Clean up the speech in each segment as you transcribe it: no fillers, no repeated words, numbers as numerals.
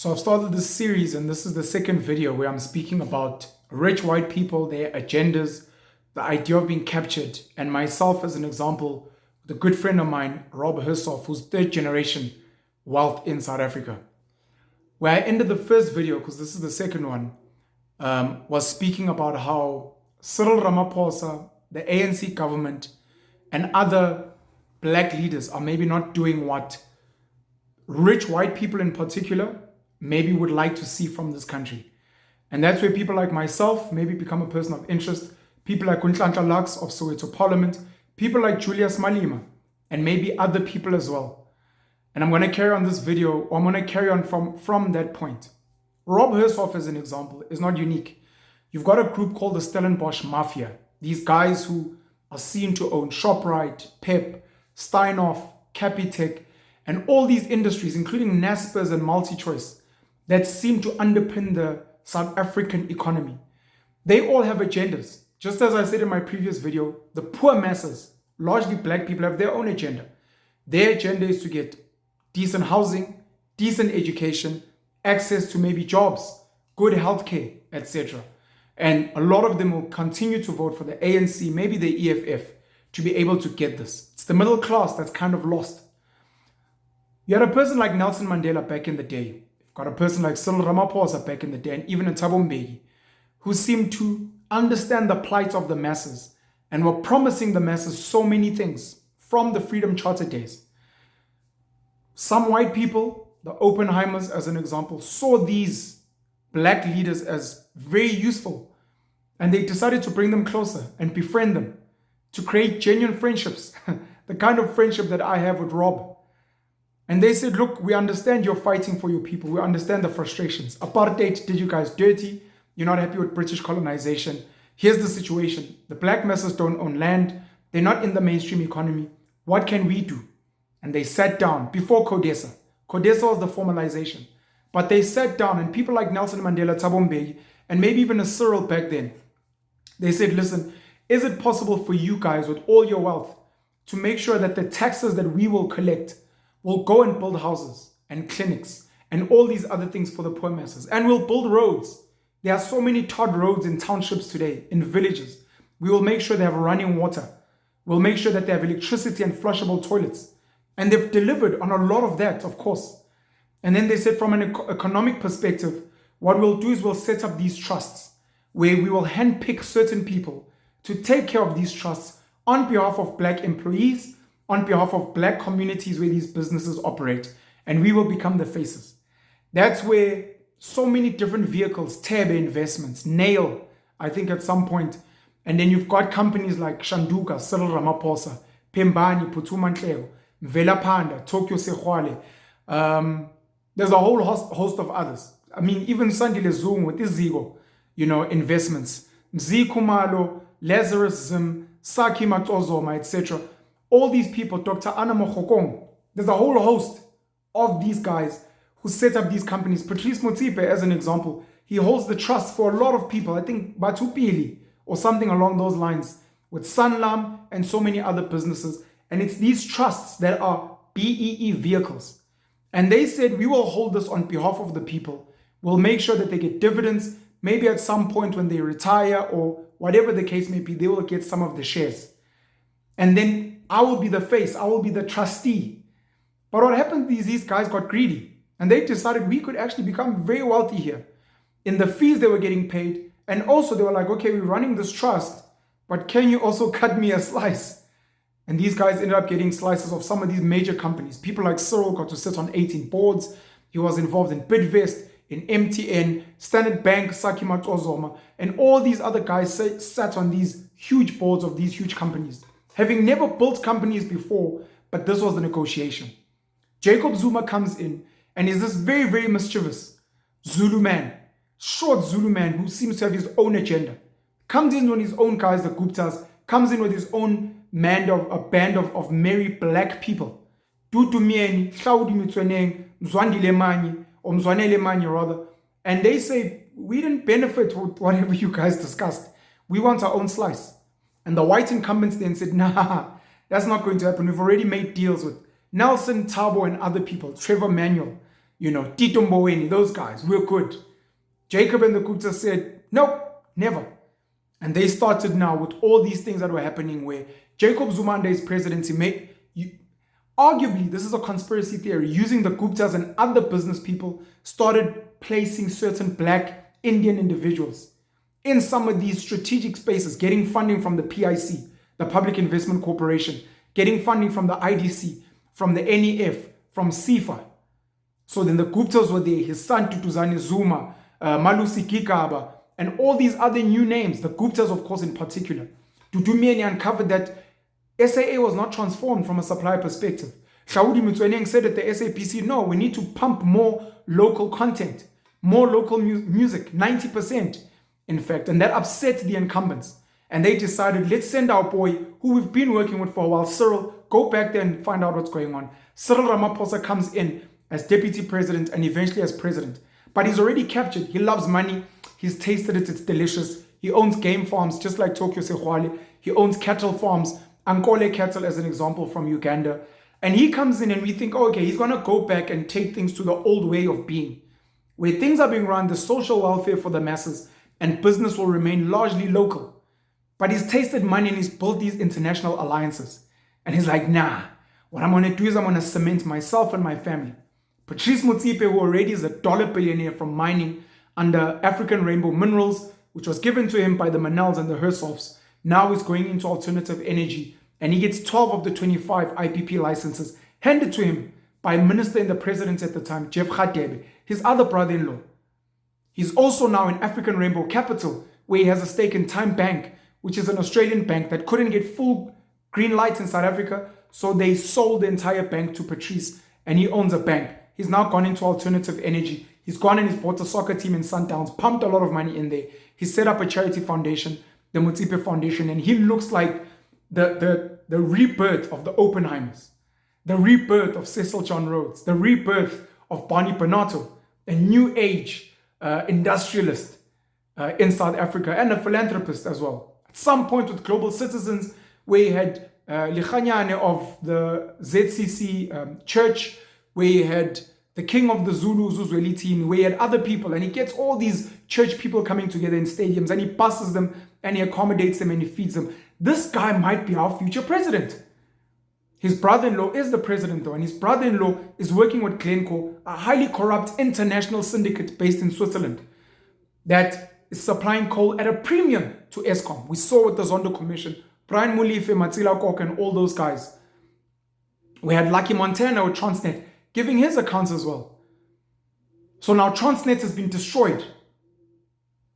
So I've started this series, and this is the second video where I'm speaking about rich white people, their agendas, the idea of being captured, and myself as an example, with a good friend of mine, Rob Hersov, who's third generation wealth in South Africa. Where I ended the first video, because this is the second one, was speaking about how Cyril Ramaphosa, the ANC government, and other black leaders are maybe not doing what rich white people in particular maybe would like to see from this country. And that's where people like myself maybe become a person of interest, people like Nhlanhla Lux of Soweto Parliament, people like Julius Malema, and maybe other people as well. And I'm going to carry on this video, or I'm going to carry on from that point. Rob Hersov, as an example, is not unique. You've got a group called the Stellenbosch Mafia. These guys who are seen to own ShopRite, Pep, Steinhoff, Capitec, and all these industries, including Naspers and MultiChoice, that seem to underpin the South African economy. They all have agendas. Just as I said in my previous video, the poor masses, largely black people, have their own agenda. Their agenda is to get decent housing, decent education, access to maybe jobs, good healthcare, etc. And a lot of them will continue to vote for the ANC, maybe the EFF, to be able to get this. It's the middle class that's kind of lost. You had a person like Nelson Mandela back in the day. You've got a person like Cyril Ramaphosa back in the day, and even a Thabo Mbeki, who seemed to understand the plight of the masses and were promising the masses so many things from the Freedom Charter days. Some white people, the Oppenheimers as an example, saw these black leaders as very useful, and they decided to bring them closer and befriend them to create genuine friendships, the kind of friendship that I have with Rob. And they said, look, we understand you're fighting for your people. We understand the frustrations. Apartheid did you guys dirty. You're not happy with British colonization. Here's the situation. The black masses don't own land. They're not in the mainstream economy. What can we do? And they sat down before CODESA. CODESA was the formalization. But they sat down, and people like Nelson Mandela, Thabo Mbeki, and maybe even a Cyril back then, they said, listen, is it possible for you guys with all your wealth to make sure that the taxes that we will collect will go and build houses and clinics and all these other things for the poor masses? And we'll build roads. There are so many tarred roads in townships today, in villages. We will make sure they have running water. We'll make sure that they have electricity and flushable toilets. And they've delivered on a lot of that, of course. And then they said from an economic perspective, what we'll do is we'll set up these trusts where we will handpick certain people to take care of these trusts on behalf of black employees, on behalf of black communities where these businesses operate, and we will become the faces. That's where so many different vehicles, Tebe Investments, Nail, I think at some point, and then you've got companies like Shanduka, Cyril Ramaphosa, Pembani, Phuthuma Nhleko, Mvela Phanda, Tokyo Sexwale. There's a whole host of others. I mean, even Sandile Zungu with Izigo, investments, Mzi Khumalo, Lazarus Zim, Saki Matozoma, etc. All these people, Dr. Anna Mokhokong, there's a whole host of these guys who set up these companies. Patrice Motsepe, as an example, he holds the trust for a lot of people. I think Batupili or something along those lines, with Sanlam and so many other businesses. And it's these trusts that are BEE vehicles. And they said, we will hold this on behalf of the people. We'll make sure that they get dividends. Maybe at some point when they retire or whatever the case may be, they will get some of the shares. And then I will be the face. I will be the trustee. But what happened is these guys got greedy. And they decided we could actually become very wealthy here in the fees they were getting paid. And also they were like, okay, we're running this trust, but can you also cut me a slice? And these guys ended up getting slices of some of these major companies. People like Cyril got to sit on 18 boards. He was involved in Bidvest, in MTN, Standard Bank, Saki Matozoma, and all these other guys sat on these huge boards of these huge companies, having never built companies before, but this was the negotiation. Jacob Zuma comes in and is this very, very mischievous Zulu man, short Zulu man who seems to have his own agenda. Comes in with his own guys, the Guptas, comes in with his own band of merry black people. Dudu Mieni, Hlaudi Mitsweneng, Mzwandile Manyi, or Mzwanele Manyi rather. And they say, we didn't benefit with whatever you guys discussed. We want our own slice. And the white incumbents then said, nah, that's not going to happen. We've already made deals with Nelson, Thabo, and other people, Trevor Manuel, Tito Mboweni, those guys, we're good. Jacob and the Guptas said, nope, never. And they started now with all these things that were happening where Jacob Zuma under his presidency arguably, this is a conspiracy theory, using the Guptas and other business people, started placing certain black Indian individuals in some of these strategic spaces, getting funding from the PIC, the Public Investment Corporation, getting funding from the IDC, from the NEF, from SIFA. So then the Guptas were there, his son Tutuzane Zuma, Malusi Gigaba, and all these other new names, the Guptas, of course, in particular. Dudumeni uncovered that SAA was not transformed from a supply perspective. Shaudi Mutsueneng said at the SAPC, no, we need to pump more local content, more local music, 90%, in fact. And that upset the incumbents. And they decided, let's send our boy, who we've been working with for a while, Cyril, go back there and find out what's going on. Cyril Ramaphosa comes in as deputy president and eventually as president. But he's already captured. He loves money. He's tasted it. It's delicious. He owns game farms, just like Tokyo Sehwale. He owns cattle farms, Ankole cattle as an example from Uganda. And he comes in and we think, oh, okay, he's going to go back and take things to the old way of being, where things are being run, the social welfare for the masses, and business will remain largely local. But he's tasted money and he's built these international alliances. And he's like, nah, what I'm going to do is I'm going to cement myself and my family. Patrice Motsepe, who already is a dollar billionaire from mining under African Rainbow Minerals, which was given to him by the Manels and the Hersovs, now is going into alternative energy. And he gets 12 of the 25 IPP licenses handed to him by Minister and the President at the time, Jeff Radebe, his other brother-in-law. He's also now in African Rainbow Capital, where he has a stake in Time Bank, which is an Australian bank that couldn't get full green light in South Africa, so they sold the entire bank to Patrice, and he owns a bank. He's now gone into alternative energy. He's gone and he's bought a soccer team in Sundowns, pumped a lot of money in there. He set up a charity foundation, the Motsepe Foundation, and he looks like the rebirth of the Oppenheimers, the rebirth of Cecil John Rhodes, the rebirth of Barney Bernardo, a new age industrialist in South Africa and a philanthropist as well. At some point with Global Citizens, where he had Likhanyane of the ZCC church, where he had the king of the Zulu, Zuzweli, where he had other people, and he gets all these church people coming together in stadiums, and he buses them, and he accommodates them, and he feeds them. This guy might be our future president. His brother-in-law is the president, though, and his brother-in-law is working with Glencore, a highly corrupt international syndicate based in Switzerland that is supplying coal at a premium to Eskom. We saw with the Zondo Commission, Brian Mulife, Matsila Kok, and all those guys. We had Lucky Montana with Transnet giving his accounts as well. So now Transnet has been destroyed.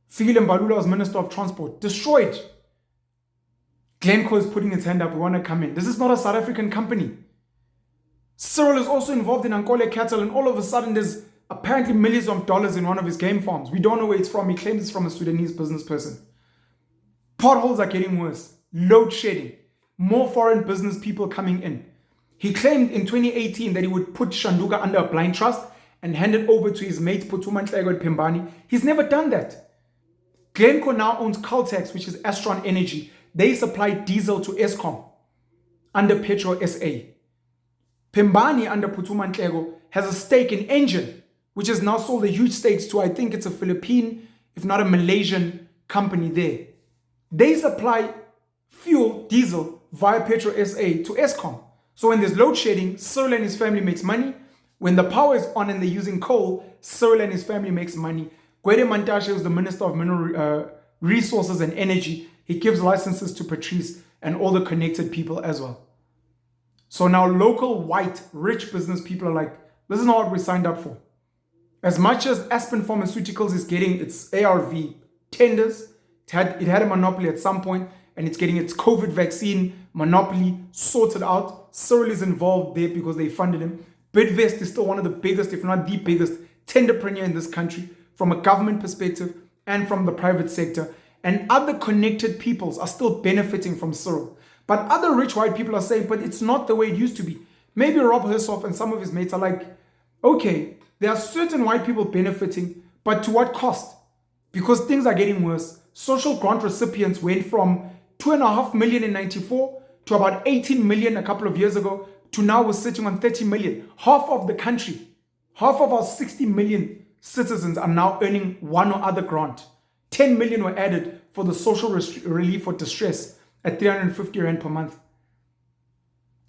Fikile Mbalula was Minister of Transport, destroyed. Glencore is putting its hand up, we want to come in. This is not a South African company. Cyril is also involved in Ankole cattle, and all of a sudden there's apparently millions of dollars in one of his game farms. We don't know where it's from. He claims it's from a Sudanese business person. Potholes are getting worse. Load shedding. More foreign business people coming in. He claimed in 2018 that he would put Shanduka under a blind trust and hand it over to his mate Putuma Nhleko at Pembani. He's never done that. Glencore now owns Caltex, which is Astron Energy. They supply diesel to Eskom under Petro SA. Pembani under Putuma Nhleko has a stake in Engine, which has now sold a huge stakes to, I think it's a Philippine, if not a Malaysian company there. They supply fuel, diesel, via Petro SA to Eskom. So when there's load shedding, Cyril and his family makes money. When the power is on and they're using coal, Cyril and his family makes money. Gwede Mantashe is the Minister of Mineral Resources and Energy. He gives licenses to Patrice and all the connected people as well. So now local, white, rich business people are like, this is not what we signed up for. As much as Aspen Pharmaceuticals is getting its ARV tenders, it had a monopoly at some point, and it's getting its COVID vaccine monopoly sorted out. Cyril is involved there because they funded him. Bidvest is still one of the biggest, if not the biggest, tenderpreneur in this country from a government perspective and from the private sector. And other connected peoples are still benefiting from Cyril. But other rich white people are saying, but it's not the way it used to be. Maybe Rob Hersov and some of his mates are like, okay, there are certain white people benefiting, but to what cost? Because things are getting worse. Social grant recipients went from 2.5 million in 94 to about 18 million a couple of years ago, to now we're sitting on 30 million. Half of the country Half of our 60 million citizens are now earning one or other grant. 10 million were added for the social relief for distress at 350 rand per month.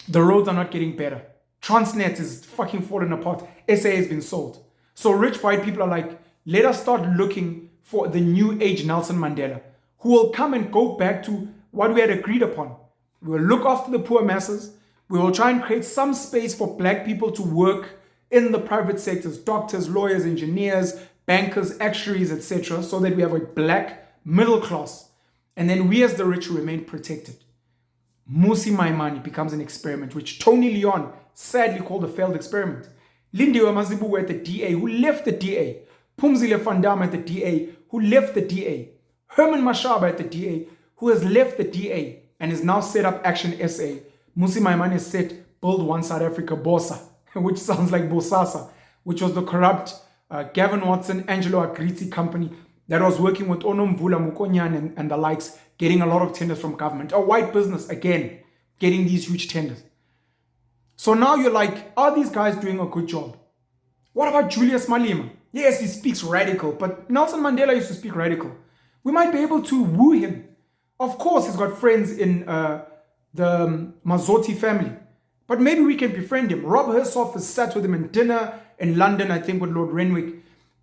The roads are not getting better. Transnet is fucking falling apart. SA has been sold. So rich white people are like, let us start looking for the new age Nelson Mandela, who will come and go back to what we had agreed upon. We will look after the poor masses. We will try and create some space for black people to work in the private sectors, doctors, lawyers, engineers, bankers, actuaries, etc., so that we have a black middle class. And then we as the rich remain protected. Musi Maimani becomes an experiment, which Tony Leon sadly called a failed experiment. Lindiwe Mazibuko at the DA, who left the DA. Pumzile van Dam at the DA, who left the DA. Herman Mashaba at the DA, who has left the DA and is now set up Action SA. Musi Maimani said, build one South Africa Bosa, which sounds like Bosasa, which was the corrupt Gavin Watson, Angelo Agriti company that was working with Onomvula Mukonyan and the likes, getting a lot of tenders from government. A white business, again, getting these huge tenders. So now you're like, are these guys doing a good job? What about Julius Malema? Yes, he speaks radical, but Nelson Mandela used to speak radical. We might be able to woo him. Of course, he's got friends in the Mazotti family, but maybe we can befriend him. Rob Hersov has sat with him in dinner in London, I think, with Lord Renwick.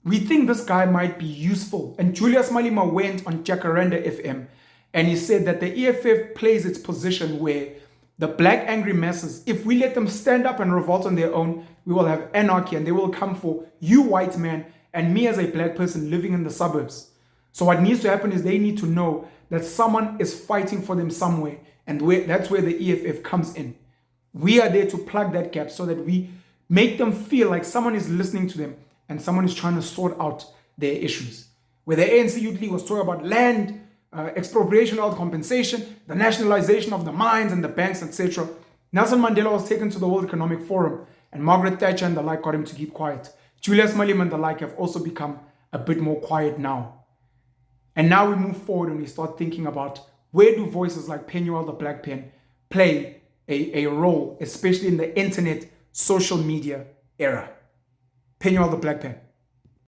We think this guy might be useful. And Julius Malema went on Jacaranda FM and he said that the EFF plays its position where the black angry masses, if we let them stand up and revolt on their own, we will have anarchy and they will come for you, white man, and me as a black person living in the suburbs. So what needs to happen is they need to know that someone is fighting for them somewhere, and that's where the EFF comes in. We are there to plug that gap so that we make them feel like someone is listening to them and someone is trying to sort out their issues. Where the ANC Youth League was talking about land, expropriation of compensation, the nationalization of the mines and the banks, etc. Nelson Mandela was taken to the World Economic Forum and Margaret Thatcher and the like got him to keep quiet. Julius Malema and the like have also become a bit more quiet now. And now we move forward and we start thinking about where do voices like Penuel the Black Pen play a role, especially in the internet social media era. Penuel the Black Pen.